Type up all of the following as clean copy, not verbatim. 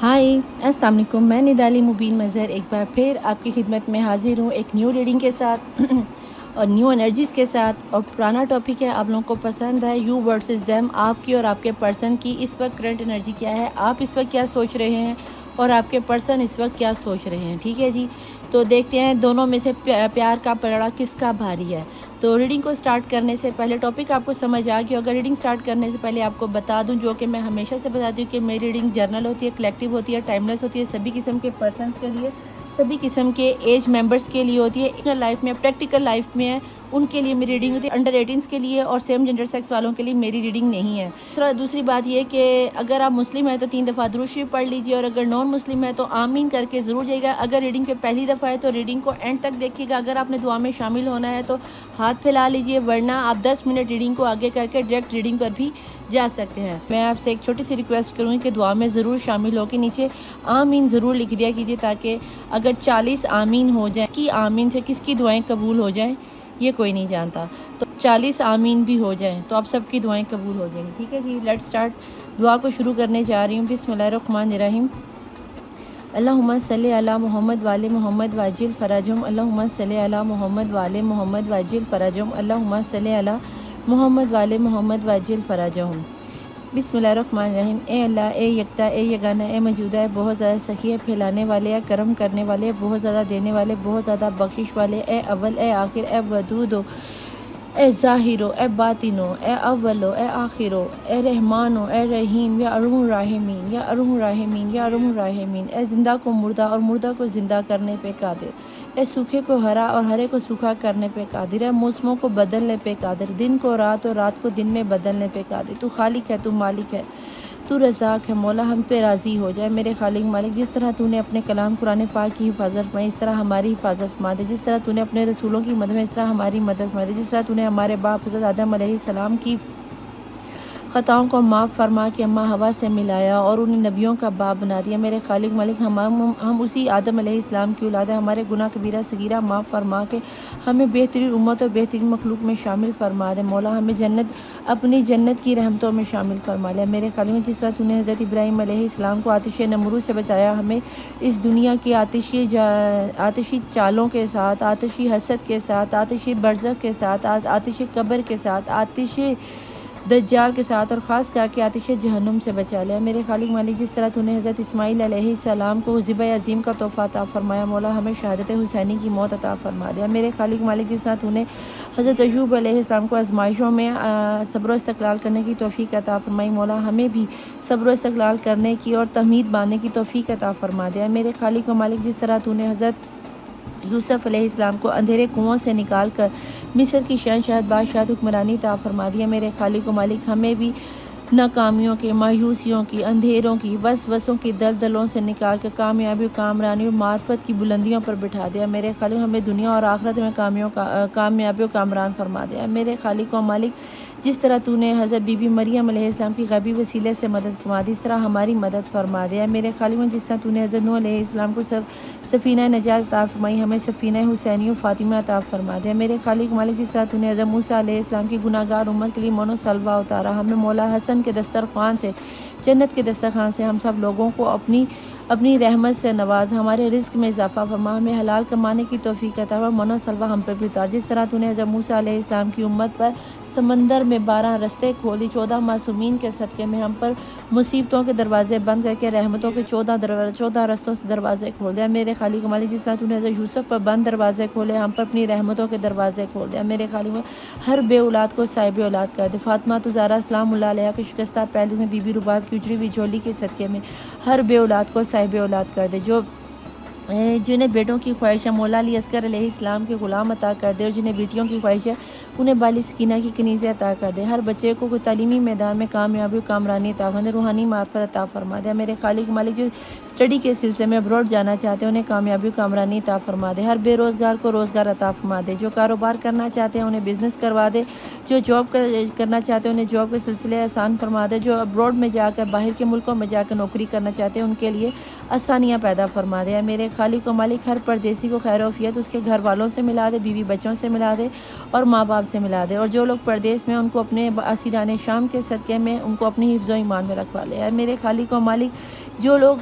हाय अस्सलाम वालेकुम। मैं निदाली मुबीन मज़हर एक बार फिर आपकी खिदमत में हाजिर हूँ एक न्यू रीडिंग के साथ और न्यू एनर्जीज़ के साथ। और पुराना टॉपिक है, आप लोगों को पसंद है, यू वर्सेस देम, आपकी और आपके पर्सन की इस वक्त करंट एनर्जी क्या है, आप इस वक्त क्या सोच रहे हैं और आपके पर्सन इस वक्त क्या सोच रहे हैं। ठीक है जी, तो देखते हैं दोनों में से प्यार का पलड़ा किसका भारी है। तो रीडिंग को स्टार्ट करने से पहले टॉपिक आपको समझ आ गया। अगर रीडिंग स्टार्ट करने से पहले आपको बता दूं, जो कि मैं हमेशा से बताती हूँ कि मेरी रीडिंग जर्नल होती है, कलेक्टिव होती है, टाइमलेस होती है, सभी किस्म के पर्सनस के लिए, सभी किस्म के एज मेंबर्स के लिए होती है। इन लाइफ में, प्रैक्टिकल लाइफ में है, उनके लिए मेरी रीडिंग होती है। अंडर 18 के लिए और सेम जेंडर सेक्स वालों के लिए मेरी रीडिंग नहीं है। दूसरी बात ये कि अगर आप मुस्लिम हैं तो 3 दफ़ा दुरूद शरीफ पढ़ लीजिए, और अगर नॉन मुस्लिम है तो आमीन करके ज़रूर जाइएगा। अगर रीडिंग पे पहली दफ़ा है तो रीडिंग को एंड तक देखिएगा। अगर आपने दुआ में शामिल होना है तो हाथ फैला लीजिए, वरना आप 10 मिनट रीडिंग को आगे करके डायरेक्ट रीडिंग पर भी जा सकते हैं। मैं आपसे एक छोटी सी रिक्वेस्ट करूँगी कि दुआ में ज़रूर शामिल होकर नीचे आमीन ज़रूर लिख दिया कीजिए, ताकि अगर 40 आमीन हो जाए, किसकी आमीन से किसकी दुआएं कबूल हो जाएं ये कोई नहीं जानता। तो 40 आमीन भी हो जाएं तो आप सबकी दुआएं कबूल हो जाएंगी। ठीक है जी, लेट्स स्टार्ट। दुआ को शुरू करने जा रही हूँ। बिस्मिल्लाहिर्रहमानिर्रहीम। अल्लाहुम्मा सल्ली अला मोहम्मद वाले मोहम्मद वाजिल फ़राजुम। अल्लाहुम्मा सल्ली अला मोहम्मद वाले मोहम्मद वाजिल फ़राजुम। अल्लाहुम्मा सल्ली अला मोहम्मद वाले मोहम्मद वाजिल फ़राजुम। बिस्मिल्लाहिर्रहमानिर्रहीम। ए अल्लाह, ए यकता, ए यगाना, ए मौजूदा है, बहुत ज़्यादा सखी है, फैलाने वाले है, करम करने वाले है, बहुत ज़्यादा देने वाले, बहुत ज़्यादा बख्शिश वाले। ए अव्वल, ए आखिर, ए वदूदो, ए ज़ाहिरो, ए बातिनो, ए अव्वलो, ए आखिरो, ए रहमानो, ए रहीम, या अरुम राहिमीन, या अरुम राहिमीन, या अरुम राहिमीन। ए ज़िंदा को मुर्दा और मुर्दा को ज़िंदा करने पे कादिर। ए सूखे को हरा और हरे को सूखा करने पे कादिर है। मौसमों को बदलने पे कादिर, दिन को रात और रात को दिन में बदलने पे कादिर। तू खालिक है, तू मालिक है, तू रज़ाक है। मौला हम पे राज़ी हो जाए मेरे खालिक मालिक। जिस तरह तूने अपने कलाम कुरान पाक की हिफाजत फरमाई, इस तरह हमारी हिफाजत फरमा दे। जिस तरह तूने अपने रसूलों की मदद में, इस तरह हमारी मदद फरमा दे। जिस तरह तूने हमारे बाप हज़रत आदम अलैहिस्सलाम की ख़ताओं को माफ़ फरमा के अम्मा हवा से मिलाया और उन्हें नबियों का बाप बना दिया। मेरे खालिक मालिक, हम उसी आदम अलैहिस्सलाम की औलाद है। हमारे गुनाह कबीरा सगीरा माफ़ फरमा के हमें बेहतरीन उम्मत और बेहतरीन मखलूक में शामिल फरमा दे। मौला हमें जन्नत, अपनी जन्नत की रहमतों में शामिल फरमा ले। मेरे खालिक, जिस तरह तूने हज़रत इब्राहीम अलैहिस्सलाम को आतिश नमरूद से बचाया, हमें इस दुनिया की आतिशी चालों के साथ, आतिशी हसद के साथ, आतिशी बरज़ख के साथ, आतिशी कब्र के साथ, आतिशी दज्जाल के साथ और ख़ास करके आतिश जहन्नुम से बचा लिया। मेरे खालिक मालिक, जिस तरह तूने हज़रत इस्माईल अलैहिस्सलाम को ज़िबा अज़ीम का तोहफ़ा अता फ़रमाया, मौला हमें शहादत हुसैनी की मौत अता फ़रमा दिया। मेरे खालिक मालिक, जिस तरह तूने हज़रत अय्यूब अलैहिस्सलाम को आज़माइशों में सब्र व इस्तक़लाल करने की तौफ़ीक़ अता फ़रमाई, मौला हमें भी सब्र व इस्तक़लाल करने की और तहमीद बांधने की तौफ़ीक़ अता फ़रमा दिया। मेरे खालिक मालिक, जिस तरह तूने हज़रत यूसुफ अलैहिस्सलाम को अंधेरे कुओं से निकाल कर मिस्र की शहनशाह बादशाह हुक्मरानी अता फ़रमा दिया। मेरे खालिक व मालिक, हमें भी नाकामियों के, मायूसियों की, अंधेरों की, वसवसों की दलदलों से निकाल कर कामयाबी, कामरानी और मार्फत की बुलंदियों पर बिठा दिया। मेरे खालिक, हमें दुनिया और आखिरत में कामयाबी और कामरान फरमा दिया। मेरे खालिक व मालिक, जिस तरह तूने हज़रत बीबी मरियम अलैहिस्सलाम की गैबी वसीले से मदद फरमा दी, इस तरह हमारी मदद फरमा दिया। मेरे खालिक, जिस तरह तूने हज़रत नूह अलैहिस्सलाम को सफ़ीना नजात अता फरमाई, हमें सफ़ीना हुसैनी और फ़ातिमा अता फरमा दिया। मेरे खालिक मालिक, जिस तरह तूने हज़रत मूसा अलैहिस्सलाम की गुनाहगार उम्मत के लिए मनो सलवा उतारा, हमें मौला हसन के दस्तरखान से, जन्नत के दस्तरखान से हम सब लोगों को अपनी रहमत से नवाज, हमारे रिस्क में इजाफा फरमा, हमें हलाल कमाने की तौफीक अता फरमा, मनो सलवा हम पर भी उतार। जिस तरह तूने हज़रत मूसा अलैहिस्सलाम की उम्मत पर समंदर में 12 रस्ते खोली, 14 मासूमीन के सदक़े में हम पर मुसीबतों के दरवाजे बंद करके रहमतों के 14 रस्तों से दरवाजे खोल दिया। मेरे खालिक मालिक, जिस तरह तूने हज़रत यूसुफ पर बंद दरवाजे खोले, हम पर अपनी रहमतों के दरवाजे खोल दिया। मेरे खालिक में हर बे औलाद को साहिब औलाद कर दे। फातिमा तो ज़हरा सलामुल्लाह अलैहा के शिकस्ता पहलू में बीबी रुबाब की उजड़ी हुई झोली के सदक़े में हर बे औलाद को साहिब औलाद कर दे। जिन्हें बेटों की ख्वाहिश है, मौला अली असगर अलैहिस्सलाम के ग़ुलाम अता कर दे, और जिन्हें बेटियों की ख्वाहिश है उन्हें बाली सकीना की कनीज़ें अता कर दे। हर बच्चे को कोई तालीमी मैदान में कामयाबी और कामरानी अता फरमा दे, रूहानी मार्फत अता फरमा दे। मेरे खालिक मालिक, जो स्टडी के सिलसिले में अब्रॉड जाना चाहते हैं उन्हें कामयाबी और कामरानी अता फरमा दे। हर बेरोज़गार को रोज़गार अता फरमा दे। जो कारोबार करना चाहते हैं उन्हें बिज़नेस करवा दे। जो जॉब करना चाहते हैं उन्हें जॉब के सिलसिले आसान फरमा दे। जो अब्रॉड में जाकर, बाहर के मुल्कों में जाकर नौकरी करना चाहते हैं उनके लिए आसानियाँ पैदा फरमा दे। मेरे खालिक व मालिक, हर परदेसी को खैर वफ़ियत उसके घर वालों से मिला दे, बीवी बच्चों से मिला दे और माँ बाप से मिला दे। और जो लोग परदेस में, उनको अपने असीराने शाम के सदक़े में उनको अपनी हिफ्ज़ व ईमान में रखवा ले। मेरे खालिक व मालिक, जो लोग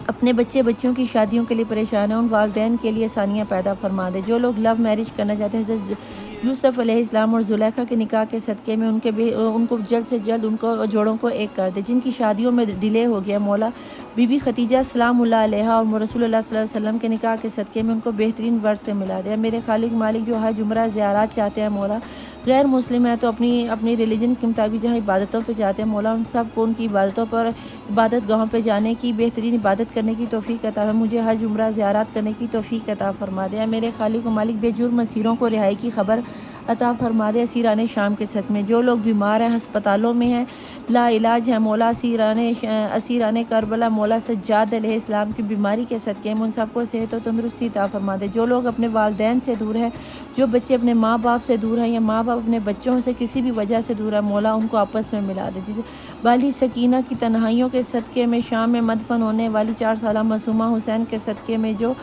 अपने बच्चे बच्चियों की शादियों के लिए परेशान है, उन वालिदैन के लिए आसानियाँ पैदा फरमा दे। जो लोग लव मैरिज करना चाहते हैं, हज़रत यूसुफ़ अलैहिस्सलाम और ज़ुलेखा के निकाह के सदक़े में उनको जल्द से जल्द उनको जोड़ों को एक कर दे। जिनकी शादियों में डिले हो गया, मौला बीबी खदीजा सलामुल्लाह अलैहा और रसूलुल्लाह सल्लल्लाहु अलैहि वसल्लम के निकाह के सदक़े में उनको बेहतरीन वर्ष से मिला दे। मेरे खालिक मालिक जो हज उम्रा ज़ियारत चाहते हैं मौला, गैर मुस्लिम है तो अपनी अपनी रिलीजन के मुताबिक जहाँ इबादतों पे जाते हैं मौला, उन सब को उनकी इबादतों पर इबादत गाहों पे जाने की, बेहतरीन इबादत करने की तौफ़ीक अता फरमा। मुझे हज उम्रा ज़ियारत करने की तौफ़ीक अता फरमा दे। मेरे खालिक व मालिक बेजुर्म असीरों को रिहाई की खबर अता फरमा दे। असीराने शाम के सद में जो लोग बीमार हैं, हस्पतालों में हैं, लाइलाज है मौला, असीराने करबला मौला सज्जाद अलैहिस्सलाम की बीमारी के सदक़े में उन सबको सेहत और तंदुरुस्ती अता फरमा दे। जो लोग अपने वालिदैन से दूर है, जो बच्चे अपने माँ बाप से दूर हैं या माँ बाप अपने बच्चों से किसी भी वजह से दूर है मौला, उनको आपस में मिला दे। जिसे बाली सकीना की तन्हाइयों के सदक़े में शाम में मदफन होने वाली 4 साला मासूमा हुसैन के सदक़े में जो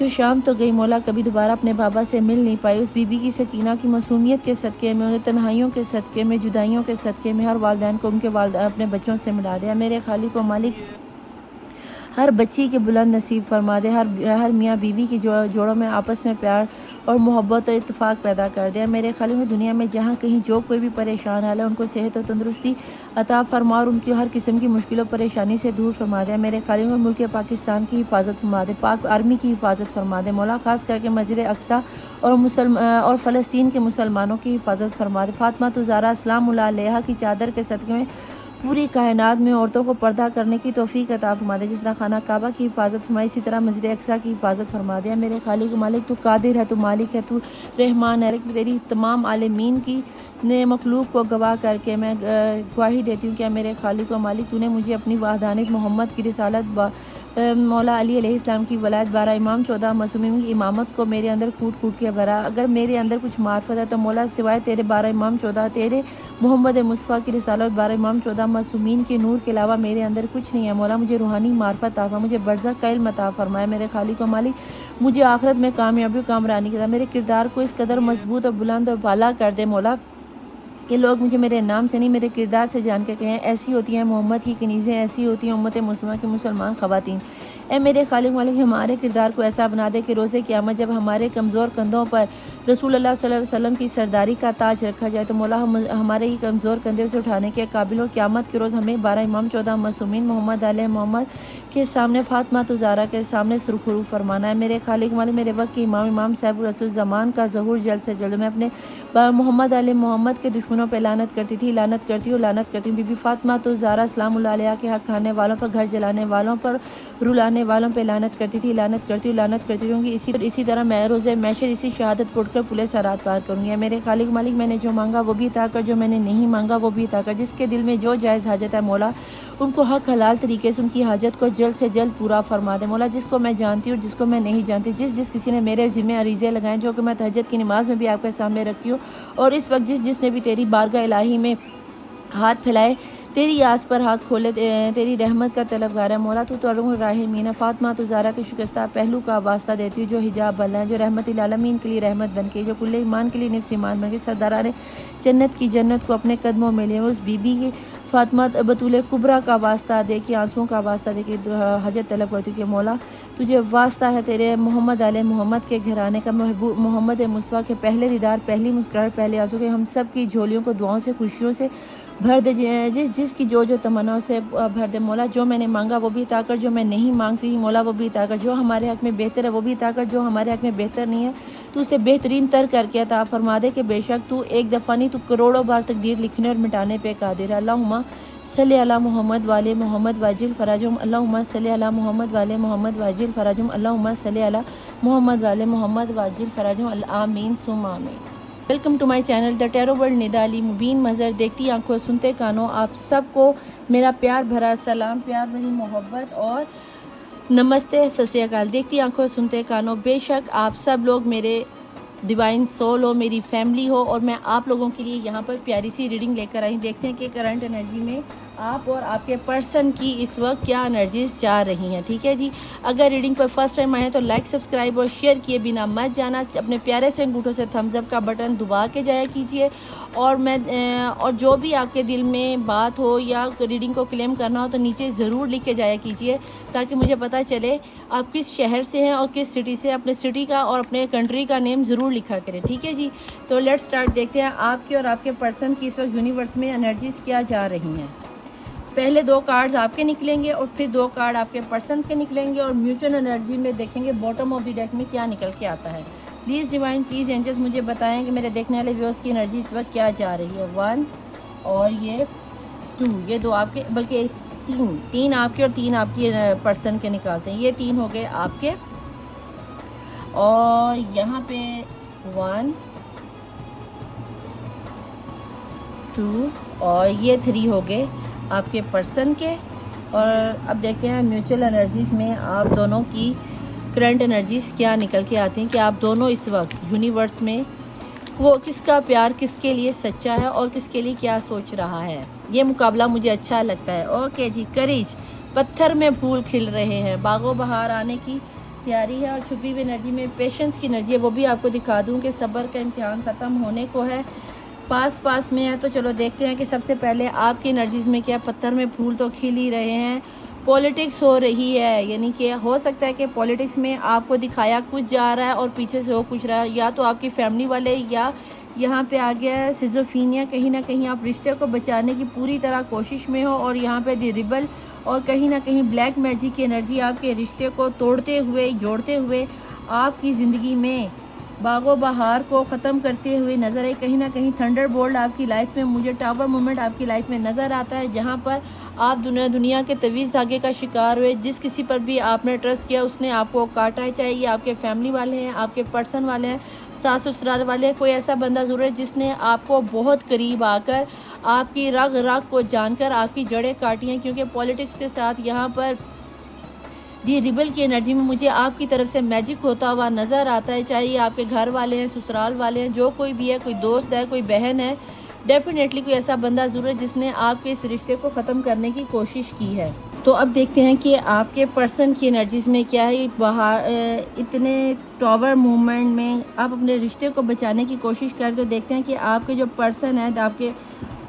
शाम तो गई मौला, कभी दोबारा अपने बाबा से मिल नहीं पाई, उस बीबी की सकीना की मासूमियत के सदक़े में, उन्हें तन्हाइयों के सदक़े में, जुदाइयों के सदक़े में हर वालिदैन को उनके अपने बच्चों से मिला दे। मेरे खालिक व मालिक हर बच्ची के बुलंद नसीब फरमा दे। हर मियाँ बीवी की जोड़ों में आपस में प्यार और मोहब्बत और इत्तेफाक पैदा कर दे। मेरे खालिक में दुनिया में जहाँ कहीं जो कोई भी परेशान हाल है, उनको सेहत और तंदुरुस्ती अता फरमा और उनकी हर किस्म की मुश्किलों परेशानी से दूर फरमा दे। मेरे खालिक में मुल्क पाकिस्तान की हिफाजत फरमा दे, पाक आर्मी की हिफाजत फरमा दे मौला, ख़ास करके मस्जिद अक्सा और फ़लस्तीन के मुसलमानों की हिफाजत फरमा दे। फ़ातिमा ज़हरा सलामुल्लाह अलैहा की चादर के सदक़े में पूरी कायनात में औरतों को पर्दा करने की तौफ़ीक अता फरमा दे। जिस तरह खाना काबा की हिफाजत फरमाई, इसी तरह मस्जिद अक्सा की हिफाजत फरमा दे। मेरे खालिक मालिक, तू कादिर है, तू मालिक है, तू रहमान है। तेरी तमाम आलमीन की ने मखलूक को गवाह करके मैं गवाही देती हूँ कि मेरे खालिक व मालिक, तूने मुझे अपनी वहदानियत मोहम्मद की रिसालत मौला अली अलैहिस्सलाम की वलायत 12 इमाम 14 मासूमीन की इमामत को मेरे अंदर कूट कूट के भरा। अगर मेरे अंदर कुछ मार्फत है तो मौला सिवाय तेरे 12 इमाम 14 तेरे मोहम्मद मुस्तफ़ा की रिसालत 12 इमाम 14 मासूमीन के नूर के अलावा मेरे अंदर कुछ नहीं है मौला। मुझे रूहानी मार्फत अता फरमा, मुझे बरज़ख का इल्म अता फरमाए। मेरे खालिक व मालिक, मुझे आखिरत में कामयाबी कामरानी के साथ मेरे किरदार को इस कदर मजबूत और बुलंद और बाला कर दे मौला कि लोग मुझे मेरे नाम से नहीं मेरे किरदार से जान के कहें, ऐसी होती हैं मोहम्मद की कनीज़ें, ऐसी होती हैं उम्मत मुस्लिमा की मुसलमान ख़वातीन। ए मेरे खालिक मालिक, हमारे किरदार को ऐसा बना दे कि रोज़े क़यामत जब हमारे कमज़ोर कंधों पर रसूलुल्लाह सल्लल्लाहु अलैहि वसल्लम की सरदारी का ताज रखा जाए तो मौला हमारे ही कमज़ोर कंधे से उठाने के काबिल हो। क़यामत के रोज़ हमें 12 इमाम 14 मासूमीन मोहम्मद आले मोहम्मद के सामने, फ़ातिमा ज़हरा के सामने सुरखरू फरमाना है। मेरे खालिक मालिक, मेरे वक्त के इमाम साहिब रसूल ज़मान का ज़हूर जल्द से जल्द। मैं अपने मोहम्मद आले मोहम्मद के दुश्मनों पर लानत करती थी, लानत करती हूँ। बीबी फ़ातिमा ज़हरा सलामुल्लाह अलैहा के हक़ खाने वालों पर, घर जलाने वालों पर, रुलाने वालों पे लानत करती थी, लानत करती हूँ कि इसी तरह मैं रोज़े मैशर इसी शहादत को उठकर पुलिस सरात पार करूँगी। मेरे खालिक मालिक, मैंने जो मांगा वो भी अता कर, जो मैंने नहीं मांगा वो भी अता कर। जिसके दिल में जो जायज़ हाजत है मौला, उनको हक हलाल तरीके से उनकी हाजत को जल्द से जल्द पूरा फरमा दे मौला। जिसको मैं जानती हूँ, जिसको मैं नहीं जानती, जिस किसी ने मेरे ज़िम्मे अरीज़े लगाए जो कि मैं तहज्जुद की नमाज़ में भी आपके सामने रखी हूँ, और इस वक्त जिसने भी तेरी बारगाह इलाही में हाथ फैलाए, तेरी आस पर हाथ खोले, तेरी रहमत का तलबगार है मौला। तू तो राहिमीन। फ़ातिमा ज़हरा के शिकस्ता पहलू का वास्ता देती हूँ, जो हिजाब बल्ला है, जो रहमतिल आलमीन के लिए रहमत बन के, जो कुल्ले ईमान के लिए निफ्स ईमान बन के, सरदाराने जन्नत की जन्नत को अपने कदमों में लिए, उस बीबी की फ़ातिमा बतूल कुबरा का वास्ता दे कि आंसुओं का वास्ता दे कि हजत तलब करती हूँ कि मौला तुझे वास्ता है तेरे मोहम्मद आले मोहम्मद के घराने का, महबूब मोहम्मद मुस्तफ़ा के पहले दीदार, पहली मुस्कुराहट, पहले आंसू के, हम सब की झोलियों को दुआओं से, खुशियों से भर दे। जिसकी जो तमन्नाओं से भर दे मौला। जो मैंने मांगा वो भी अता कर, जो मैं नहीं मांग सकी मौला वो भी अता कर। जो हमारे हक़ में बेहतर है वो भी अता कर, जो हमारे हक़ में बेहतर नहीं है तो उसे बेहतरीन तर करके अता फरमा दे कि बेशक तू एक दफ़ा नहीं, तू करोड़ों बार तकदीर लिखने और मिटाने पे कादिर है। अल्लाहुम्मा सल्ली अला मोहम्मद वाले मोहम्मद वाजिल फराजुम, अल्लाहुम्मा सल्ली अला मोहम्मद वाले मोहम्मद वाजिल फराजुम, अल्लाहुम्मा सल्ली अला मोहम्मद वाले मोहम्मद वाजिल फराजुम, आमीन सुम्मा आमीन। Welcome to my channel the tarot world Nida Ali Mubeen Mazhar. देखती आंखों सुनते कानों, आप सबको मेरा प्यार भरा सलाम, प्यार भरी मोहब्बत और नमस्ते, सत श्री अकाल। देखती आंखों सुनते कानों, बेशक आप सब लोग मेरे डिवाइन सोल हो, मेरी फैमिली हो, और मैं आप लोगों के लिए यहाँ पर प्यारी सी रीडिंग लेकर आई। देखते हैं कि करंट एनर्जी में आप और आपके पर्सन की इस वक्त क्या एनर्जीज जा रही हैं। ठीक है जी, अगर रीडिंग पर फर्स्ट टाइम आए हैं तो लाइक, सब्सक्राइब और शेयर किए बिना मत जाना। अपने प्यारे से अंगूठों से थम्स अप का बटन दबा के जाया कीजिए। और जो भी आपके दिल में बात हो या रीडिंग को क्लेम करना हो तो नीचे ज़रूर लिख के जाया कीजिए, ताकि मुझे पता चले आप किस शहर से हैं और किस सिटी से। अपने सिटी का और अपने कंट्री का नेम ज़रूर लिखा करें। ठीक है जी, तो लेट्स स्टार्ट। देखते हैं आपके और आपके पर्सन की इस वक्त यूनिवर्स में एनर्जीज क्या जा रही हैं। पहले 2 कार्ड्स आपके निकलेंगे और फिर 2 कार्ड आपके पर्सन के निकलेंगे और म्यूचुअल एनर्जी में देखेंगे बॉटम ऑफ द डेक में क्या निकल के आता है। प्लीज़ डिवाइन, प्लीज़ एंजल्स मुझे बताएं कि मेरे देखने वाले व्यूअर्स की एनर्जी इस वक्त क्या जा रही है। 1 और ये 2, ये 2 आपके, बल्कि 3 आपके और 3 आपकी पर्सन के निकालते हैं। ये 3 हो गए आपके और यहाँ पे 1 2 और ये 3 हो गए आपके पर्सन के। और अब देखते हैं म्यूचुअल एनर्जीज़ में आप दोनों की करंट एनर्जीज़ क्या निकल के आती हैं कि आप दोनों इस वक्त यूनिवर्स में वो किसका प्यार किसके लिए सच्चा है और किसके लिए क्या सोच रहा है। ये मुकाबला मुझे अच्छा लगता है। ओके जी, करेज, पत्थर में फूल खिल रहे हैं, बागों बहार आने की तैयारी है और छुपी हुई एनर्जी में पेशेंस की एनर्जी है। वो भी आपको दिखा दूँ कि सब्र का इम्तिहान ख़त्म होने को है, पास में है। तो चलो देखते हैं कि सबसे पहले आपकी एनर्जीज़ में क्या। पत्थर में फूल तो खिल ही रहे हैं, पॉलिटिक्स हो रही है, यानी कि हो सकता है कि पॉलिटिक्स में आपको दिखाया कुछ जा रहा है और पीछे से हो कुछ रहा है, या तो आपकी फैमिली वाले, या यहाँ पे आ गया है सिजोफीनिया। कहीं ना कहीं आप रिश्ते को बचाने की पूरी तरह कोशिश में हो और यहाँ पे दी रिबल और कहीं ना कहीं ब्लैक मैजिक की एनर्जी आपके रिश्ते को तोड़ते हुए, जोड़ते हुए आपकी ज़िंदगी में बागो बहार को ख़त्म करते हुए नज़र आए। कहीं ना कहीं थंडर बोल्ट आपकी लाइफ में, मुझे टावर मोमेंट आपकी लाइफ में नज़र आता है, जहां पर आप दुनिया के तवीज़ धागे का शिकार हुए। जिस किसी पर भी आपने ट्रस्ट किया उसने आपको काटा है, चाहे ये आपके फैमिली वाले हैं, आपके पर्सन वाले हैं, सास ससुराल वाले, कोई ऐसा बंदा ज़रूर है जिसने आपको बहुत करीब आकर आपकी रग रग को जानकर आपकी जड़ें काटी हैं। क्योंकि पॉलिटिक्स के साथ यहाँ पर दी रिबल की एनर्जी में मुझे आपकी तरफ से मैजिक होता हुआ नज़र आता है, चाहे ये आपके घर वाले हैं, ससुराल वाले हैं, जो कोई भी है, कोई दोस्त है, कोई बहन है, डेफिनेटली कोई ऐसा बंदा ज़रूर है जिसने आपके इस रिश्ते को ख़त्म करने की कोशिश की है। तो अब देखते हैं कि आपके पर्सन की एनर्जीज़ में क्या है। बाहर इतने टावर मूवमेंट में आप अपने रिश्ते को बचाने की कोशिश कर, तो देखते हैं कि आपके जो पर्सन है आपके,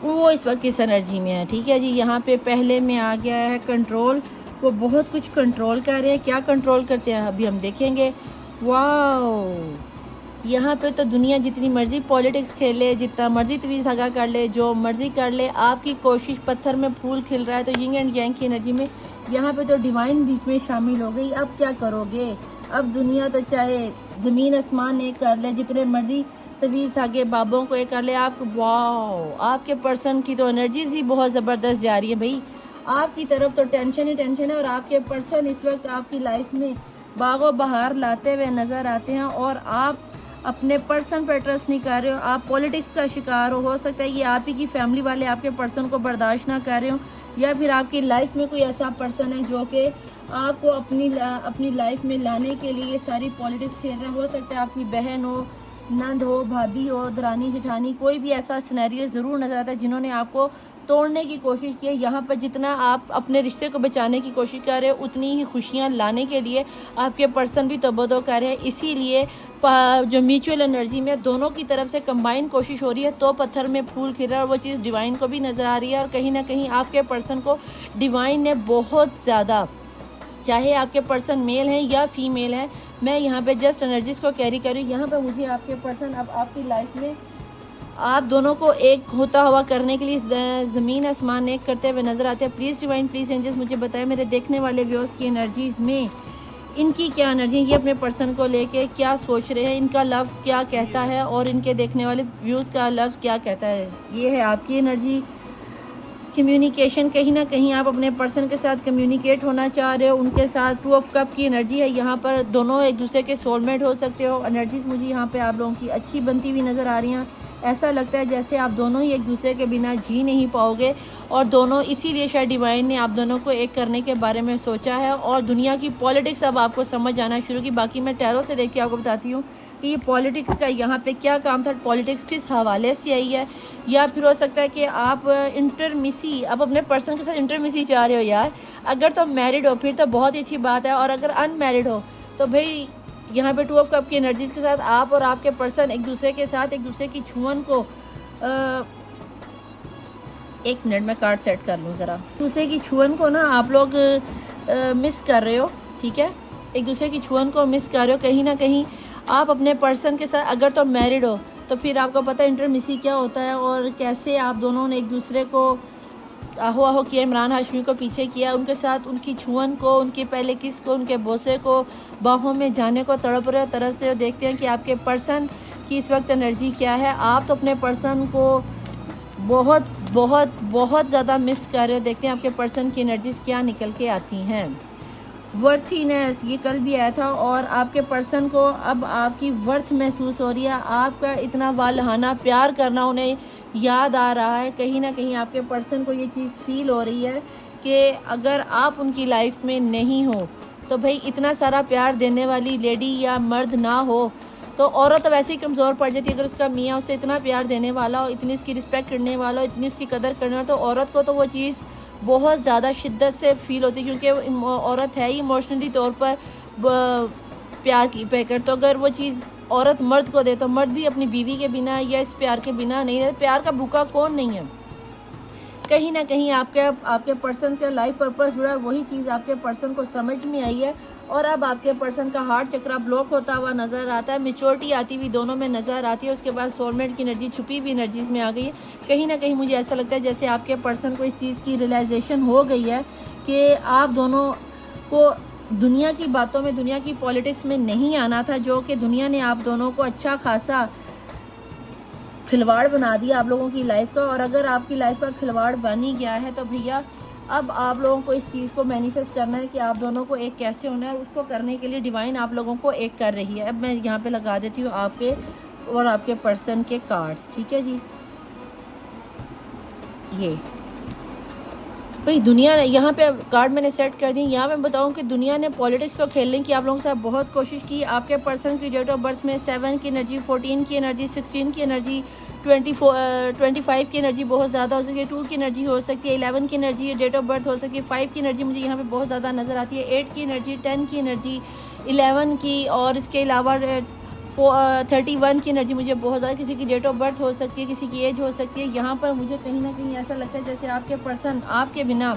वो इस वक्त किस एनर्जी में है। ठीक है जी, यहाँ पे पहले में आ गया है कंट्रोल। वो बहुत कुछ कंट्रोल कर रहे हैं, क्या कंट्रोल करते हैं अभी हम देखेंगे। वाह, यहाँ पे तो दुनिया जितनी मर्जी पॉलिटिक्स खेले, जितना मर्जी तवीज़ धागा कर ले, जो मर्जी कर ले, आपकी कोशिश पत्थर में फूल खिल रहा है। तो यिंग एंड यांग की एनर्जी में यहाँ पे तो डिवाइन बीच में शामिल हो गई। अब क्या करोगे? अब दुनिया तो चाहे ज़मीन आसमान एक कर ले, जितने मर्जी तवीज़ धागे बाबों को एक कर ले, आप वाह, आपके पर्सन की तो एनर्जीज ही बहुत ज़बरदस्त जा रही है भाई। आपकी तरफ तो टेंशन ही टेंशन है और आपके पर्सन इस वक्त आपकी लाइफ में बागो बहार लाते हुए नज़र आते हैं और आप अपने पर्सन पर ट्रस्ट नहीं कर रहे हो। आप पॉलिटिक्स का शिकार हो सकता है कि आप ही की फैमिली वाले आपके पर्सन को बर्दाश्त ना कर रहे हो, या फिर आपकी लाइफ में कोई ऐसा पर्सन है जो कि आपको अपनी लाइफ में लाने के लिए सारी पॉलिटिक्स खेल रहे हैं। हो सकता है आपकी बहन हो, नंद हो, भाभी हो, दरानी जेठानी, कोई भी ऐसा सिनेरियो ज़रूर नज़र आता है जिन्होंने आपको तोड़ने की कोशिश की है। यहाँ पर जितना आप अपने रिश्ते को बचाने की कोशिश कर रहे हो, उतनी ही खुशियाँ लाने के लिए आपके पर्सन भी तबदो कर रहे हैं। इसीलिए जो म्यूचुअल एनर्जी में दोनों की तरफ से कंबाइन कोशिश हो रही है, तो पत्थर में फूल खिल रहा है और वो चीज़ डिवाइन को भी नज़र आ रही है। और कहीं ना कहीं आपके पर्सन को डिवाइन ने बहुत ज़्यादा, चाहे आपके पर्सन मेल हैं या फीमेल हैं, मैं यहाँ पे जस्ट एनर्जीज़ को कैरी कर रही हूँ। यहाँ पे मुझे आपके पर्सन अब आपकी लाइफ में आप दोनों को एक होता हुआ करने के लिए ज़मीन आसमान एक करते हुए नज़र आते हैं। प्लीज़ डिवाइन, प्लीज़ एंजल्स मुझे बताएं मेरे देखने वाले व्यूअर्स की एनर्जीज़ में इनकी क्या एनर्जी है, ये अपने पर्सन को लेके क्या सोच रहे हैं, इनका लव क्या कहता है और इनके देखने वाले व्यूज़ का लव क्या कहता है। ये है आपकी एनर्जी। कम्युनिकेशन, कहीं ना कहीं आप अपने पर्सन के साथ कम्युनिकेट होना चाह रहे हो, उनके साथ। 2 ऑफ कप की एनर्जी है, यहाँ पर दोनों एक दूसरे के सोलमेट हो सकते हो। एनर्जीज़ मुझे यहाँ पे आप लोगों की अच्छी बनती हुई नज़र आ रही हैं। ऐसा लगता है जैसे आप दोनों ही एक दूसरे के बिना जी नहीं पाओगे और दोनों, इसीलिए शायद डिवाइन ने आप दोनों को एक करने के बारे में सोचा है। और दुनिया की पॉलिटिक्स अब आपको समझ आना शुरू की। बाकी मैं टैरो से देख के आपको बताती हूँ, कि ये पॉलिटिक्स का यहाँ पे क्या काम था, पॉलिटिक्स किस हवाले से आई है। या फिर हो सकता है कि आप इंटरमिसी, आप अपने पर्सन के साथ इंटरमिसी चाह रहे हो यार। अगर तो मैरिड हो फिर तो बहुत ही अच्छी बात है, और अगर अनमैरिड हो तो भाई यहाँ पे 2 ऑफ कप की एनर्जीज़ के साथ आप और आपके पर्सन एक दूसरे के साथ एक दूसरे की छुअन को एक मिनट में कार्ड सेट कर लूँ ज़रा। दूसरे की छुअन को ना आप लोग मिस कर रहे हो, ठीक है, एक दूसरे की छुअन को मिस कर रहे हो। कहीं ना कहीं आप अपने पर्सन के साथ, अगर तो मैरिड हो तो फिर आपको पता है इंटरमिसी क्या होता है और कैसे आप दोनों ने एक दूसरे को आहो आहो किया, इमरान हाशमी को पीछे किया, उनके साथ उनकी छुअन को, उनकी पहले किस को, उनके बोसे को बाहों में जाने को तड़प रहे हो, तरसते हो। देखते हैं कि आपके पर्सन की इस वक्त एनर्जी क्या है। आप तो अपने पर्सन को बहुत बहुत बहुत ज़्यादा मिस कर रहे हो। देखते हैं आपके पर्सन की एनर्जीज क्या निकल के आती हैं। वर्थीनेस, ये कल भी आया था, और आपके पर्सन को अब आपकी वर्थ महसूस हो रही है। आपका इतना वालहाना प्यार करना उन्हें याद आ रहा है। कहीं ना कहीं आपके पर्सन को ये चीज़ फील हो रही है कि अगर आप उनकी लाइफ में नहीं हो तो भाई इतना सारा प्यार देने वाली लेडी या मर्द ना हो तो औरत तो वैसे ही कमज़ोर पड़ जाती है। अगर उसका मियाँ उसे इतना प्यार देने वाला हो, इतनी उसकी रिस्पेक्ट करने वाला हो, इतनी उसकी कदर करने वाला, तो औरत को तो वो चीज़ बहुत ज़्यादा शिद्दत से फील होती है, क्योंकि औरत है ही इमोशनली तौर पर प्यार की पैकर। तो अगर वो चीज़ औरत मर्द को दे तो मर्द भी अपनी बीवी के बिना या इस प्यार के बिना नहीं रहता। प्यार का भूखा कौन नहीं है। कहीं ना कहीं आपके पर्सन का लाइफ पर्पस जुड़ा है, वही चीज़ आपके पर्सन को समझ में आई है, और अब आपके पर्सन का हार्ट चक्रा ब्लॉक होता हुआ नज़र आता है। मेच्योरिटी आती हुई दोनों में नज़र आती है। उसके बाद सोलमेट की एनर्जी छुपी हुई एनर्जीज में आ गई है। कहीं ना कहीं मुझे ऐसा लगता है जैसे आपके पर्सन को इस चीज़ की रियलाइजेशन हो गई है कि आप दोनों को दुनिया की बातों में, दुनिया की पॉलिटिक्स में नहीं आना था, जो कि दुनिया ने आप दोनों को अच्छा खासा खिलवाड़ बना दिया आप लोगों की लाइफ का। और अगर आपकी लाइफ का खिलवाड़ बन ही गया है तो भैया अब आप लोगों को इस चीज़ को मैनिफेस्ट करना है कि आप दोनों को एक कैसे होना है। उसको करने के लिए डिवाइन आप लोगों को एक कर रही है। अब मैं यहाँ पे लगा देती हूँ आपके और आपके पर्सन के कार्ड्स, ठीक है जी। ये भाई दुनिया ने यहाँ पे कार्ड मैंने सेट कर दी। यहाँ मैं बताऊँ कि दुनिया ने पॉलिटिक्स तो खेलने की आप लोगों से बहुत कोशिश की। आपके पर्सन की डेट ऑफ बर्थ में 7 की एनर्जी, 14 की एनर्जी, 16 की एनर्जी, 25 की एनर्जी बहुत ज़्यादा हो सकती है, 2 की एनर्जी हो सकती है, 11 की एनर्जी डेट ऑफ बर्थ हो सकती है, 5 की एनर्जी मुझे यहाँ पे बहुत ज़्यादा नज़र आती है, 8 की एनर्जी, 10 की एनर्जी, 11 की, और इसके अलावा 31 की एनर्जी मुझे बहुत ज़्यादा। किसी की डेट ऑफ बर्थ हो सकती है, किसी की एज हो सकती है। यहाँ पर मुझे कहीं ना कहीं ऐसा लगता है जैसे आपके पर्सन आपके बिना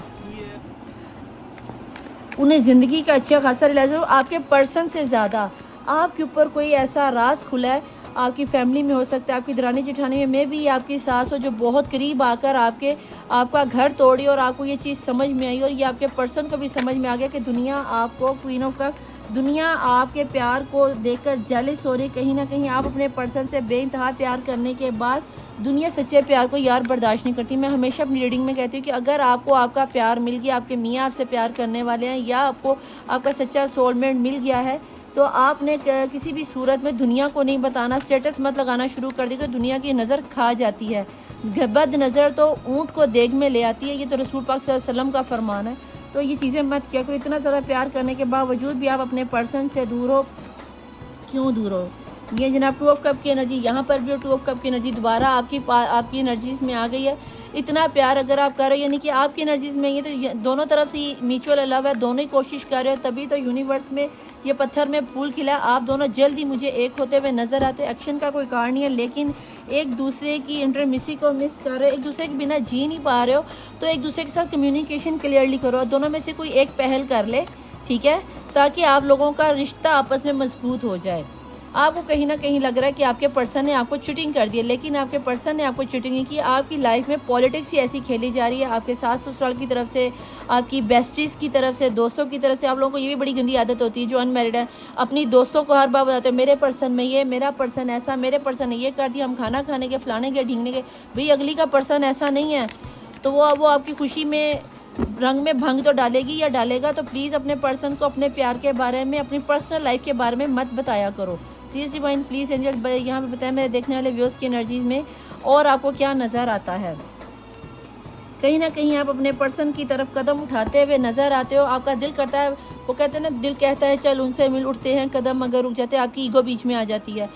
उन्हें ज़िंदगी का अच्छा खासा रियलाइज हो। आपके पर्सन से ज़्यादा आपके ऊपर कोई ऐसा राज खुला है। आपकी फैमिली में हो सकता है, आपकी दरानी जेठानी में भी आपकी सास हो जो बहुत करीब आकर आपका घर तोड़ी, और आपको ये चीज़ समझ में आई, और ये आपके पर्सन को भी समझ में आ गया कि दुनिया आपको क्वीन ऑफ कप, दुनिया आपके प्यार को देखकर जेलस हो रही। कहीं ना कहीं आप अपने पर्सन से बेइंतहा प्यार करने के बाद दुनिया सच्चे प्यार को यार बर्दाश्त नहीं करती। मैं हमेशा अपनी रीडिंग में कहती हूँ कि अगर आपको आपका प्यार मिल गया, आपके मियाँ आपसे प्यार करने वाले हैं, या आपको आपका सच्चा सोलमेट मिल गया है, तो आपने किसी भी सूरत में दुनिया को नहीं बताना, स्टेटस मत लगाना शुरू कर देगा। दुनिया की नज़र खा जाती है। बद नज़र तो ऊँट को देग में ले आती है, ये तो रसूल पाक सल्लल्लाहु अलैहि वसल्लम का फरमान है। तो ये चीज़ें मत किया करो। इतना ज़्यादा प्यार करने के बावजूद भी आप अपने पर्सन से दूर हो। क्यों दूर हो? ये जनाब 2 ऑफ कप की एनर्जी, यहाँ पर भी 2 ऑफ कप की एनर्जी दोबारा आपकी एनर्जीज़ में आ गई है। इतना प्यार अगर आप कर रहे हो, यानी कि आपकी एनर्जीज़ में ये तो दोनों तरफ से म्यूचुअल लव है, दोनों ही कोशिश कर रहे हो, तभी तो यूनिवर्स में ये पत्थर में फूल खिला। आप दोनों जल्द ही मुझे एक होते हुए नज़र आते हो। एक्शन का कोई कारण नहीं है, लेकिन एक दूसरे की इंटरमिसी को मिस कर रहे हो, एक दूसरे के बिना जी नहीं पा रहे हो, तो एक दूसरे के साथ कम्युनिकेशन क्लियरली करो। दोनों में से कोई एक पहल कर ले, ठीक है, ताकि आप लोगों का रिश्ता आपस में मजबूत हो जाए। आपको कहीं ना कहीं लग रहा है कि आपके पर्सन ने आपको चीटिंग कर दी है, लेकिन आपके पर्सन ने आपको चीटिंग नहीं की। आपकी लाइफ में पॉलिटिक्स ही ऐसी खेली जा रही है, आपके सास ससुराल की तरफ से, आपकी बेस्टीज़ की तरफ से, दोस्तों की तरफ से। आप लोगों को ये भी बड़ी गंदी आदत होती है जो अनमैरिड है, अपनी दोस्तों को हर बार बताते हो मेरे पर्सन में ये, मेरा पर्सन ऐसा, मेरे पर्सन ने ये कर दिया, हम खाना खाने के, फलाने के, ढींगने के। भाई अगली का पर्सन ऐसा नहीं है, तो वो आपकी खुशी में रंग में भंग तो डालेगी या डालेगा। तो प्लीज़ अपने पर्सन को अपने प्यार के बारे में, अपनी पर्सनल लाइफ के बारे में मत बताया करो। प्लीज़ डिवाइन, प्लीज़ एंजल, यहाँ पे बताएं मेरे देखने वाले व्यूअर्स की एनर्जीज में और आपको क्या नज़र आता है। कहीं ना कहीं आप अपने पर्सन की तरफ कदम उठाते हुए नज़र आते हो। आपका दिल करता है, वो कहते हैं ना, दिल कहता है चल उनसे मिल, उठते हैं कदम मगर रुक जाते हैं, आपकी ईगो बीच में आ जाती है।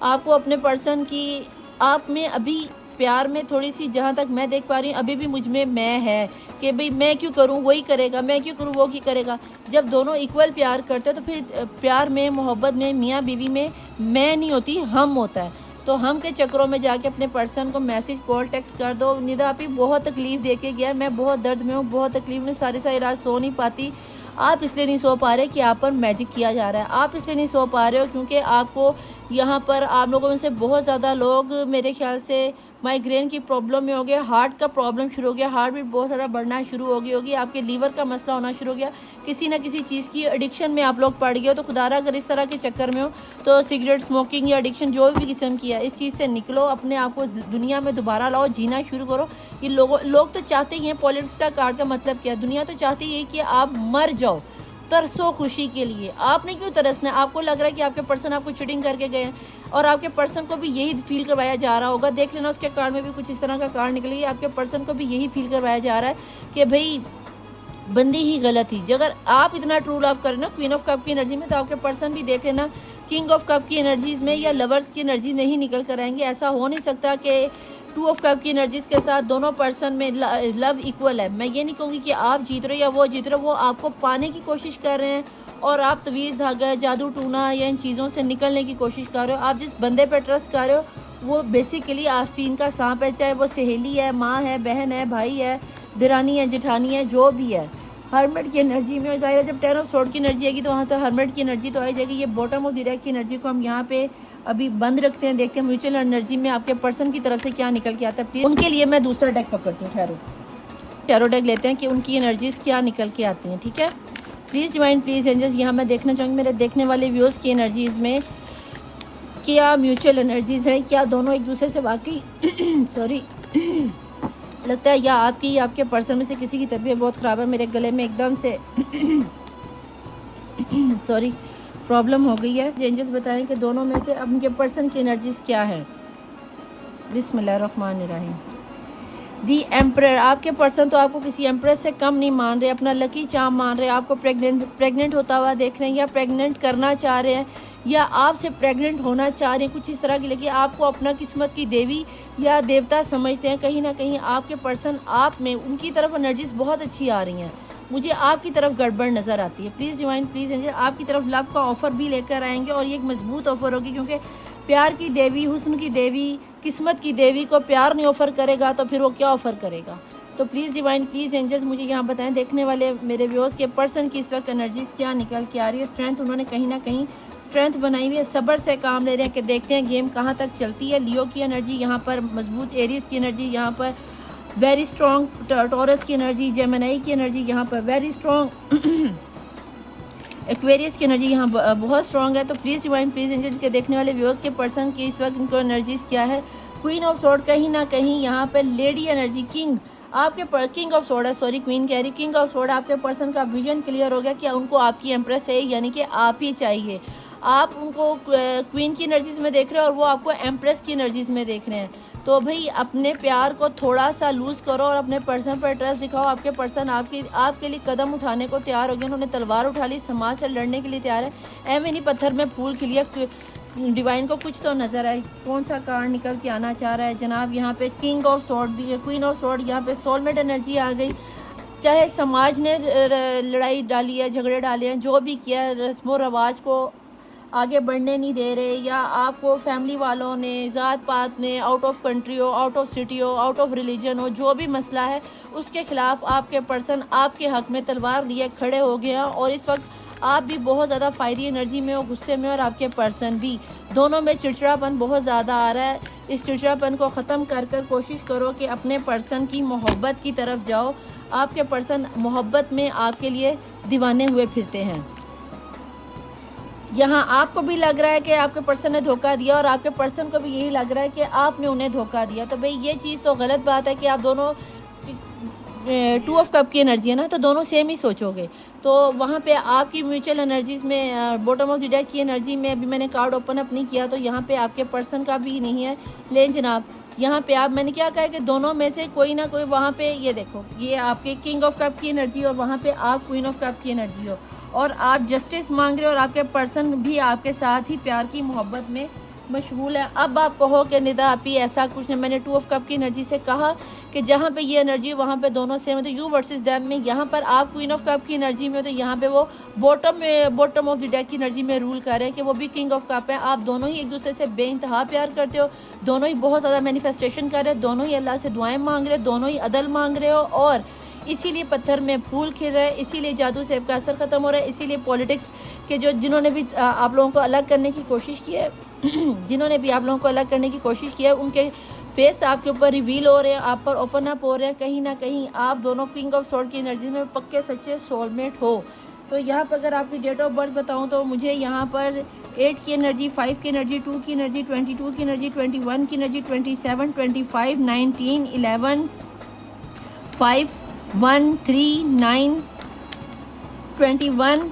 आपको अपने पर्सन की, आप में अभी प्यार में थोड़ी सी, जहाँ तक मैं देख पा रही हूँ, अभी भी मुझ में मैं है कि भाई मैं क्यों करूँ वही करेगा, मैं क्यों करूँ वो क्यों करेगा। जब दोनों इक्वल प्यार करते हो तो फिर प्यार में, मोहब्बत में, मियाँ बीवी में मैं नहीं होती, हम होता है। तो हम के चक्करों में जाके अपने पर्सन को मैसेज, कॉल, टेक्स्ट कर दो, निदा आप ही बहुत तकलीफ़ दे के गया, मैं बहुत दर्द में हूँ, बहुत तकलीफ में, सारी सारी रात सो नहीं पाती। आप इसलिए नहीं सो पा रहे कि आप पर मैजिक किया जा रहा है। आप इसलिए नहीं सो पा रहे हो क्योंकि आपको यहाँ पर, आप लोगों में से बहुत ज़्यादा लोग मेरे ख्याल से माइग्रेन की प्रॉब्लम में हो गया, हार्ट का प्रॉब्लम शुरू हो गया, हार्ट बीट बहुत ज़्यादा बढ़ना शुरू हो गई होगी, आपके लीवर का मसला होना शुरू हो गया, किसी ना किसी चीज़ की एडिक्शन में आप लोग पड़ गए हो। तो खुदारा अगर इस तरह के चक्कर में हो तो सिगरेट स्मोकिंग या एडिक्शन जो भी किस्म की है, इस चीज़ से निकलो, अपने आप को दुनिया में दोबारा लाओ, जीना शुरू करो। ये लोग तो चाहते ही हैं, पॉलिटिक्स का कार्ड का मतलब क्या है, दुनिया तो चाहती है कि आप मर जाओ, तरसो खुशी के लिए। आपने क्यों तरसना है? आपको लग रहा है कि आपके पर्सन आपको चीटिंग करके गए हैं और आपके पर्सन को भी यही फील करवाया जा रहा होगा। देख लेना उसके कार्ड में भी कुछ इस तरह का कार्ड निकलेगी, आपके पर्सन को भी यही फील करवाया जा रहा है कि भाई बंदी ही गलत थी। अगर आप इतना ट्रू लव करें ना क्वीन ऑफ कप की एनर्जी में, तो आपके पर्सन भी देख लेना किंग ऑफ कप की एनर्जीज में या लवर्स की एनर्जी में ही निकल कर आएंगे। ऐसा हो नहीं सकता कि टू ऑफ कप की एनर्जीज के साथ दोनों पर्सन में लव इक्वल है। मैं ये नहीं कहूँगी कि आप जीत रहे हो या वो जीत रहे हो, वो आपको पाने की कोशिश कर रहे हैं और आप तवीज़ धागा, जादू टूना या इन चीज़ों से निकलने की कोशिश कर रहे हो। आप जिस बंदे पर ट्रस्ट कर रहे हो वो बेसिकली आस्तीन का सांप है, चाहे वो सहेली है, माँ है, बहन है, भाई है, दिरानी है, जेठानी है, जो भी है। हर्मिट की एनर्जी में जाहिर है जब 10 ऑफ सोर्ड की एनर्जी आएगी तो वहाँ तो हर्मिट की एनर्जी तो आ जाएगी। ये बॉटम ऑफ द डेक की एनर्जी को हम यहाँ पे अभी बंद रखते हैं, देखते हैं म्यूचुअल एनर्जी में आपके पर्सन की तरफ से क्या निकल के आता है। प्लीज उनके लिए मैं दूसरा डेक पकड़ती हूँ, ठहरो, टैरो डेक लेते हैं कि उनकी एनर्जीज क्या निकल के आती हैं। ठीक है, प्लीज़ डिवाइन, प्लीज़ एंजल्स, यहाँ मैं देखना चाहूँगी मेरे देखने वाले व्यूअर्स की एनर्जीज में क्या म्यूचुअल एनर्जीज हैं, क्या दोनों एक दूसरे से वाकई सॉरी लगता है या आपकी या आपके पर्सन में से किसी की तबीयत बहुत ख़राब है। मेरे गले में एकदम से सॉरी प्रॉब्लम हो गई है। एंजल्स बताएं कि दोनों में से अब उनके पर्सन की एनर्जीज क्या है। बिस्मिल्लाहिर्रहमानिर्रहीम। दी एम्परर, आपके पर्सन तो आपको किसी एम्प्रेस से कम नहीं मान रहे, अपना लकी चार्म मान रहे हैं, आपको प्रेग्नेंट होता हुआ देख रहे हैं या प्रेग्नेंट करना चाह रहे हैं या आपसे प्रेग्नेंट होना चाह रहे हैं, कुछ इस तरह की। लेकिन आपको अपना किस्मत की देवी या देवता समझते हैं। कहीं ना कहीं आपके पर्सन आप में, उनकी तरफ एनर्जीज बहुत अच्छी आ रही हैं, मुझे आपकी तरफ गड़बड़ नज़र आती है। प्लीज़ डिवाइन, प्लीज़ एंजल, आपकी तरफ लव का ऑफ़र भी लेकर आएंगे और ये एक मजबूत ऑफ़र होगी, क्योंकि प्यार की देवी, हुस्न की देवी, किस्मत की देवी को प्यार नहीं ऑफ़र करेगा तो फिर वो क्या ऑफ़र करेगा। तो प्लीज़ डिवाइन, प्लीज़ एंजल्स, मुझे यहाँ बताएं देखने वाले मेरे व्यूअर्स के पर्सन की इस वक्त एनर्जीज क्या निकल के आ रही है। स्ट्रेंथ, उन्होंने कहीं ना कहीं स्ट्रेंथ बनाई हुई है, सब्र से काम ले रहे हैं कि देखते हैं गेम कहाँ तक चलती है। लियो की एनर्जी यहाँ पर मजबूत, एरीज की एनर्जी यहाँ पर वेरी स्ट्रॉन्ग, टॉरस की एनर्जी, जेमिनी की एनर्जी यहाँ पर वेरी स्ट्रॉन्ग, एक्वेरियस की एनर्जी यहाँ बहुत स्ट्रॉन्ग है। तो प्लीज़ डिवाइन, प्लीज़ एंजल के देखने वाले व्यूअर्स के पर्सन की इस वक्त इनको एनर्जीज क्या है। क्वीन ऑफ सॉर्ड, कहीं ना कहीं यहाँ पर लेडी एनर्जी, किंग आपके किंग ऑफ सॉर्ड है, सॉरी क्वीन कह रही, किंग ऑफ सॉर्ड, आपके पर्सन का विजन क्लियर हो गया कि उनको आपकी एम्प्रेस चाहिए, यानी कि आप ही चाहिए। आप उनको क्वीन की एनर्जीज में देख रहे हैं और वो आपको एम्प्रेस की एनर्जीज में देख रहे हैं। तो भाई अपने प्यार को थोड़ा सा लूज़ करो और अपने पर्सन पर ट्रस्ट दिखाओ। आपके पर्सन आपके लिए कदम उठाने को तैयार हो गए, उन्होंने तलवार उठा ली, समाज से लड़ने के लिए तैयार है। ऐਵੇਂ नहीं पत्थर में फूल खिलिया। डिवाइन को कुछ तो नज़र आए, कौन सा कार्ड निकल के आना चाह रहा है जनाब। यहाँ पे किंग ऑफ सॉर्ड भी है, क्वीन ऑफ सॉर्ड, यहाँ पे सोलमेट एनर्जी आ गई। चाहे समाज ने लड़ाई डाली है, झगड़े डाले हैं, जो भी किया, रस्मो रवाज को आगे बढ़ने नहीं दे रहे, या आपको फैमिली वालों ने, ज़ात पात में, आउट ऑफ कंट्री हो, आउट ऑफ सिटी हो, आउट ऑफ रिलीजन हो, जो भी मसला है उसके खिलाफ आपके पर्सन आपके हक में तलवार लिए खड़े हो गए हैं। और इस वक्त आप भी बहुत ज़्यादा फायरी एनर्जी में हो, गुस्से में, और आपके पर्सन भी, दोनों में चिड़चिड़ापन बहुत ज़्यादा आ रहा है। इस चिड़चिड़ापन को ख़त्म कर कोशिश करो कि अपने पर्सन की मोहब्बत की तरफ जाओ। आपके पर्सन मोहब्बत में आपके लिए दीवाने हुए फिरते हैं। यहाँ आपको भी लग रहा है कि आपके पर्सन ने धोखा दिया और आपके पर्सन को भी यही लग रहा है कि आपने उन्हें धोखा दिया। तो भाई ये चीज़ तो गलत बात है कि आप दोनों, टू ऑफ कप की एनर्जी है ना, तो दोनों सेम ही सोचोगे। तो वहाँ पे आपकी म्यूचुअल एनर्जीज में, बॉटम ऑफ द डेक की एनर्जी में अभी मैंने कार्ड ओपन अप नहीं किया, तो यहाँ पे आपके पर्सन का भी नहीं है। लेकिन जनाब यहाँ पे आप मैंने क्या कहा कि दोनों में से कोई ना कोई, वहाँ पे ये देखो, ये आपके किंग ऑफ कप की एनर्जी और वहाँ पे आप क्वीन ऑफ कप की एनर्जी हो, और आप जस्टिस मांग रहे हो और आपके पर्सन भी आपके साथ ही प्यार की मोहब्बत में मशगूल है। अब आप कहो कि निदा आपी ऐसा कुछ नहीं, मैंने टू ऑफ कप की एनर्जी से कहा कि जहाँ पे ये एनर्जी वहाँ पे दोनों सेम है, तो यू वर्सेस देम में यहाँ पर आप क्वीन ऑफ कप की एनर्जी में हो, तो यहाँ पे वो बॉटम ऑफ द डेक की एनर्जी में रूल कर रहे हैं कि वो भी किंग ऑफ कप है। आप दोनों ही एक दूसरे से बेइंतहा प्यार करते हो, दोनों ही बहुत ज़्यादा मैनिफेस्टेशन कर रहे हो, दोनों ही अल्लाह से दुआएं मांग रहे हो, दोनों ही अदल मांग रहे हो, और इसीलिए पत्थर में फूल खिल रहा है, इसीलिए जादू सेब का असर ख़त्म हो रहा है, इसीलिए पॉलिटिक्स के जिन्होंने भी आप लोगों को अलग करने की कोशिश की है जिन्होंने भी आप लोगों को अलग करने की कोशिश की है, उनके फेस आपके ऊपर रिवील हो रहे हैं, आप पर ओपन अप हो रहे हैं। कहीं ना कहीं आप दोनों किंग ऑफ स्वॉर्ड की एनर्जी में पक्के सच्चे सोलमेट हो। तो यहाँ पर अगर आपकी डेट ऑफ बर्थ बताऊँ तो मुझे यहाँ पर 8 की एनर्जी, 5 की एनर्जी, 2 की एनर्जी, 22 की एनर्जी, 21 की एनर्जी, 27, 25, 19, 11, 5, 1, 3, 9, 21,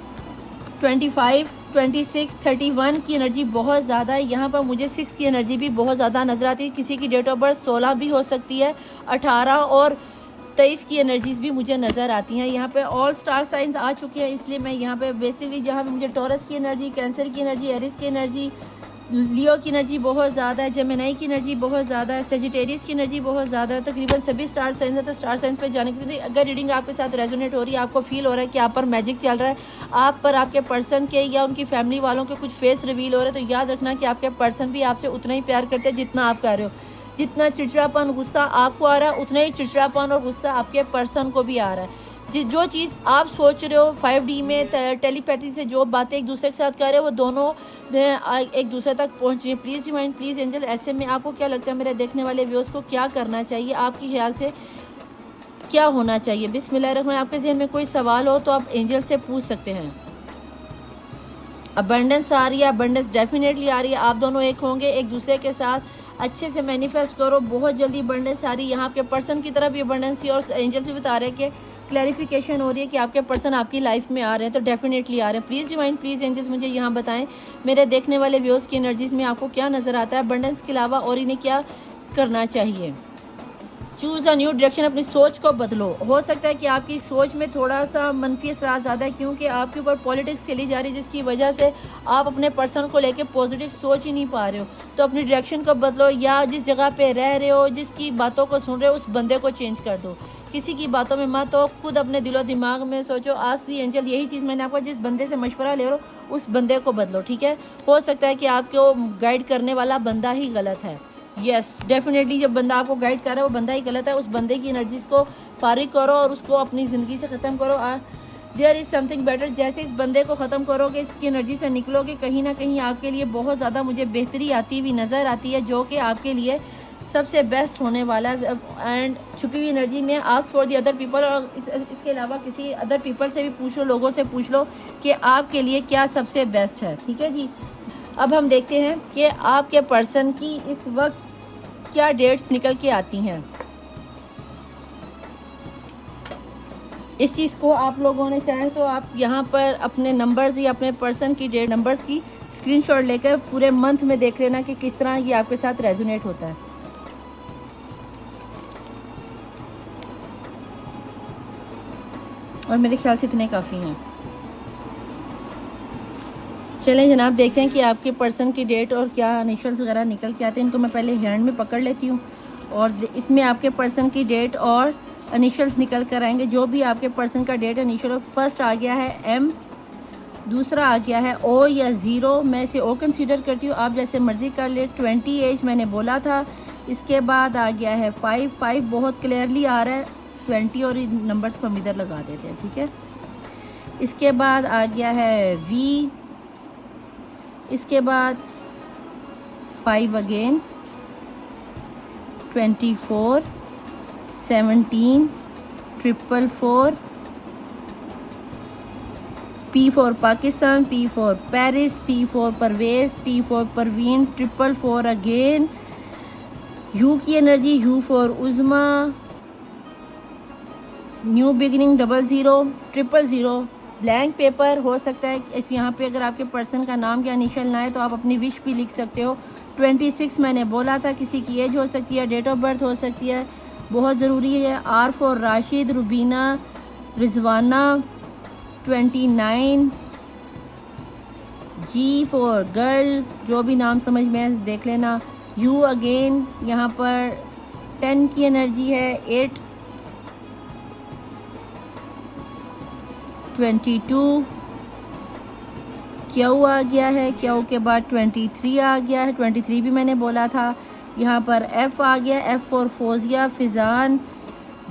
25, 26, 31 की एनर्जी बहुत ज़्यादा है। यहाँ पर मुझे 6 की एनर्जी भी बहुत ज़्यादा नज़र आती है। किसी की डेट ऑफ बर्थ 16 भी हो सकती है, 18 और 23 की एनर्जीज भी मुझे नज़र आती हैं। यहाँ पे ऑल स्टार साइंस आ चुके हैं, इसलिए मैं यहाँ पे बेसिकली जहाँ पे मुझे टॉरस की एनर्जी, कैंसर की एनर्जी, एरिस की एनर्जी, लियो की एनर्जी बहुत ज़्यादा है, जेमिनी की एनर्जी बहुत ज़्यादा है, सेजिटेरियस की एनर्जी बहुत ज़्यादा है, तकरीबन सभी स्टार साइंस है। तो स्टार साइंस पे जाने की अगर रीडिंग आपके साथ रेजोनेट हो रही है, आपको फील हो रहा है कि आप पर मैजिक चल रहा है, आप पर आपके पर्सन के या उनकी फैमिली वालों के कुछ फेस रिवील हो रहे हैं, तो याद रखना कि आपके पर्सन भी आपसे उतना ही प्यार करते हैं जितना आप कर रहे हो। जितना चिड़चिड़ापन गुस्सा आपको आ रहा है, उतना ही चिड़चिड़ापन और गुस्सा आपके पर्सन को भी आ रहा है। जो चीज़ आप सोच रहे हो 5D में टेलीपैथी से जो बातें एक दूसरे के साथ कर रहे हो, वो दोनों एक दूसरे तक पहुंच रही है। प्लीज़ रिमाइंड, प्लीज़ एंजल, ऐसे में आपको क्या लगता है मेरे देखने वाले व्यूअर्स को क्या करना चाहिए, आपके ख्याल से क्या होना चाहिए? बिस्मिल्लाह, आपके जहन में कोई सवाल हो तो आप एंजल से पूछ सकते हैं। अबंडेंस आ रही है, अबंडेंस डेफिनेटली आ रही है, आप दोनों एक होंगे, एक दूसरे के साथ अच्छे से मैनिफेस्ट करो, बहुत जल्दी अबंडेंस आ रही है। यहाँ आपके पर्सन की तरफ भी अबंडेंस थी और एंजल्स भी बता रहे हैं कि क्लैरिफिकेशन हो रही है कि आपके पर्सन आपकी लाइफ में आ रहे हैं, तो डेफिनेटली आ रहे हैं। प्लीज़ डिवाइन, प्लीज़ एंजल्स मुझे यहाँ बताएं मेरे देखने वाले व्यूअर्स की एनर्जीज में आपको क्या नज़र आता है, अबंडेंस के अलावा और इन्हें क्या करना चाहिए। चूज़ अ न्यू डायरेक्शन, अपनी सोच को बदलो। हो सकता है कि आपकी सोच में थोड़ा सा मनफी असरात ज़्यादा है, क्योंकि आपके ऊपर पॉलिटिक्स खेली जा रही है, जिसकी वजह से आप अपने पर्सन को लेके पॉजिटिव सोच ही नहीं पा रहे हो। तो अपनी डायरेक्शन को बदलो, या जिस जगह पे रह रहे हो, जिसकी बातों को सुन रहे हो, उस बंदे को चेंज कर दो। किसी की बातों में मत हो, खुद अपने दिलो दिमाग में सोचो। आज भी एंजल यही चीज़ मैंने आपको, जिस बंदे से मशवरा ले रहे हो उस बंदे को बदलो, ठीक है। हो सकता है कि आपको गाइड करने वाला बंदा ही गलत है। यस, डेफिनेटली जब बंदा आपको गाइड कर रहा है वो बंदा ही गलत है। उस बंदे की एनर्जीज को फारिग करो और उसको अपनी ज़िंदगी से ख़त्म करो। There is something better. जैसे इस बंदे को ख़त्म करोगे, इसकी एनर्जी से निकलोगे, कहीं ना कहीं आपके लिए बहुत ज़्यादा मुझे बेहतरी आती हुई नज़र आती है, जो कि आपके लिए सबसे बेस्ट होने वाला है। एंड छुपी हुई एनर्जी में ask for the other people, और इसके अलावा किसी अदर पीपल से भी पूछ लो, लोगों से पूछ लो कि आपके लिए क्या सबसे बेस्ट है, ठीक है जी। अब हम देखते हैं कि आपके पर्सन की इस वक्त क्या डेट्स निकल के आती हैं। इस चीज़ को आप लोगों ने चाहे तो आप यहाँ पर अपने नंबर्स या अपने पर्सन की डेट नंबर्स की स्क्रीनशॉट लेकर पूरे मंथ में देख लेना कि किस तरह ये आपके साथ रेजोनेट होता है। और मेरे ख्याल से इतने काफ़ी हैं। चलें जनाब, देखते हैं कि आपके पर्सन की डेट और क्या इनिशियल्स वगैरह निकल के आते हैं। इनको मैं पहले हैंड में पकड़ लेती हूँ और इसमें आपके पर्सन की डेट और इनिशियल्स निकल कर आएंगे। जो भी आपके पर्सन का डेट इनिशियल, फर्स्ट आ गया है M, दूसरा आ गया है O या 0, मैं इसे O कंसीडर करती हूँ, आप जैसे मर्ज़ी कर ले। 20 एज मैंने बोला था। इसके बाद आ गया है 5 बहुत क्लियरली आ रहा है 20, और इन नंबर्स को हम इधर लगा देते हैं, ठीक है। इसके बाद आ गया है V, इसके बाद 5 again, 24, 17, 444, P for Pakistan, P for Paris, P for Parvez, P for Parveen, 444 again, U की energy, U for Uzma, new beginning, 00, 000, blank paper. हो सकता है इस यहाँ पे अगर आपके पर्सन का नाम या इनिशियल ना है तो आप अपनी विश भी लिख सकते हो। 26 मैंने बोला था, किसी की एज हो सकती है, डेट ऑफ बर्थ हो सकती है, बहुत ज़रूरी है। R for Rashid, Rubina, Rizwana 29, G for girl, जो भी नाम समझ में देख लेना। U अगेन यहाँ पर 10 की एनर्जी है, 8, 22, Q आ गया है, Q के बाद 23 आ गया है, 23 भी मैंने बोला था। यहाँ पर F आ गया, F for Fauzia, Fizan,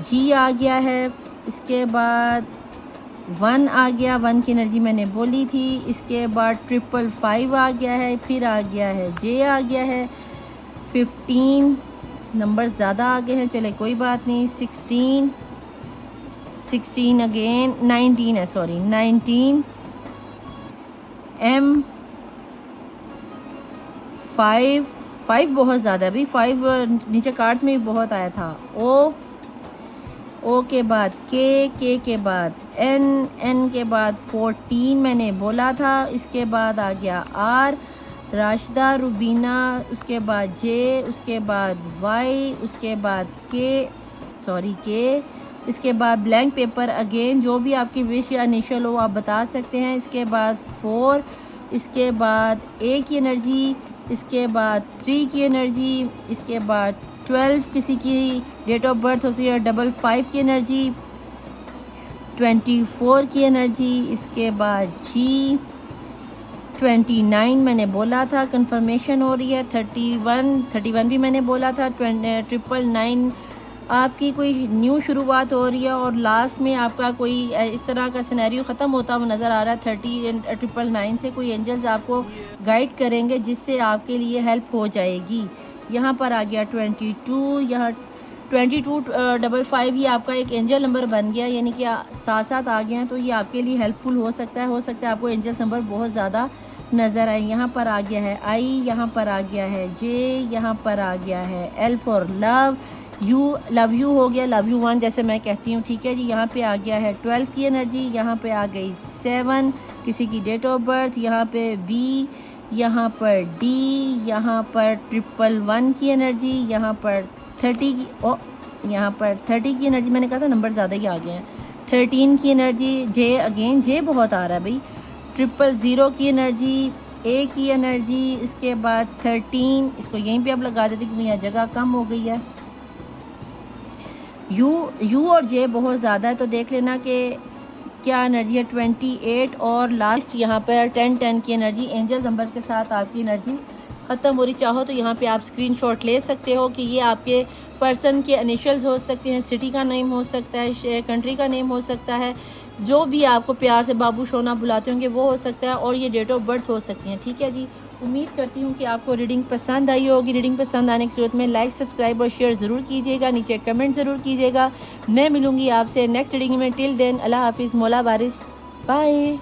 G आ गया है, इसके बाद 1 आ गया, 1 की एनर्जी मैंने बोली थी। इसके बाद 555 आ गया है, फिर आ गया है J आ गया है, 15 नंबर ज़्यादा आ गए हैं, चले कोई बात नहीं। 16 अगेन, 19 है, सॉरी 19, M 5 बहुत ज़्यादा भी, 5 नीचे कार्ड्स में भी बहुत आया था। O के बाद K के बाद N के बाद 14 मैंने बोला था। इसके बाद आ गया R, राशिदा, रुबीना, उसके बाद J, उसके बाद Y, उसके बाद K, इसके बाद ब्लैंक पेपर अगेन, जो भी आपकी विश या इनिशियल हो आप बता सकते हैं। इसके बाद 4, इसके बाद A की एनर्जी, इसके बाद 3 की एनर्जी, इसके बाद 12 किसी की डेट ऑफ बर्थ होती है, 55 की एनर्जी, 24 की एनर्जी, इसके बाद G 29 मैंने बोला था, कंफर्मेशन हो रही है। 31 भी मैंने बोला था। 999 आपकी कोई न्यू शुरुआत हो रही है और लास्ट में आपका कोई इस तरह का सिनेरियो ख़त्म होता हुआ नज़र आ रहा है। 999 से कोई एंजल्स आपको गाइड करेंगे जिससे आपके लिए हेल्प हो जाएगी। यहाँ पर आ गया 22, यहाँ 2255 ये आपका एक एंजल नंबर बन गया, यानी कि साथ साथ आ गए हैं, तो ये आपके लिए हेल्पफुल हो सकता है आपको एंजल नंबर बहुत ज़्यादा नज़र आए। यहाँ पर आ गया है I, यहाँ पर आ गया है J, यहाँ पर आ गया है L for love, love you हो गया, लव यू 1 जैसे मैं कहती हूँ, ठीक है जी। यहाँ पे आ गया है 12 की एनर्जी, यहाँ पे आ गई 7 किसी की डेट ऑफ बर्थ, यहाँ पे B, यहाँ पर D, यहाँ पर 111 की एनर्जी, यहाँ पर 30 की यहाँ पर 30 की एनर्जी, मैंने कहा था नंबर ज़्यादा ही आ गए हैं। 13 की एनर्जी, J अगेन, J बहुत आ रहा है भाई। 000 की एनर्जी, A की एनर्जी, इसके बाद 13, इसको यहीं पे आप लगा देते क्योंकि यहाँ जगह कम हो गई है। U और J बहुत ज़्यादा है, तो देख लेना कि क्या एनर्जी है। 28 और लास्ट यहाँ पर 10 की एनर्जी, एंजल नंबर के साथ आपकी एनर्जी ख़त्म हो रही। चाहो तो यहाँ पे आप स्क्रीनशॉट ले सकते हो कि ये आपके पर्सन के इनिशियल्स हो सकते हैं, सिटी का नेम हो सकता है, कंट्री का नेम हो सकता है, जो भी आपको प्यार से बाबू सोना बुलाते होंगे वो हो सकता है, और ये डेट ऑफ बर्थ हो सकती हैं, ठीक है जी। उम्मीद करती हूँ कि आपको रीडिंग पसंद आई होगी। रीडिंग पसंद आने की सूरत में लाइक, सब्सक्राइब और शेयर ज़रूर कीजिएगा, नीचे कमेंट ज़रूर कीजिएगा। मैं मिलूँगी आपसे नेक्स्ट रीडिंग में। टिल देन अल्लाह हाफिज़, मौला वारिस, बाय।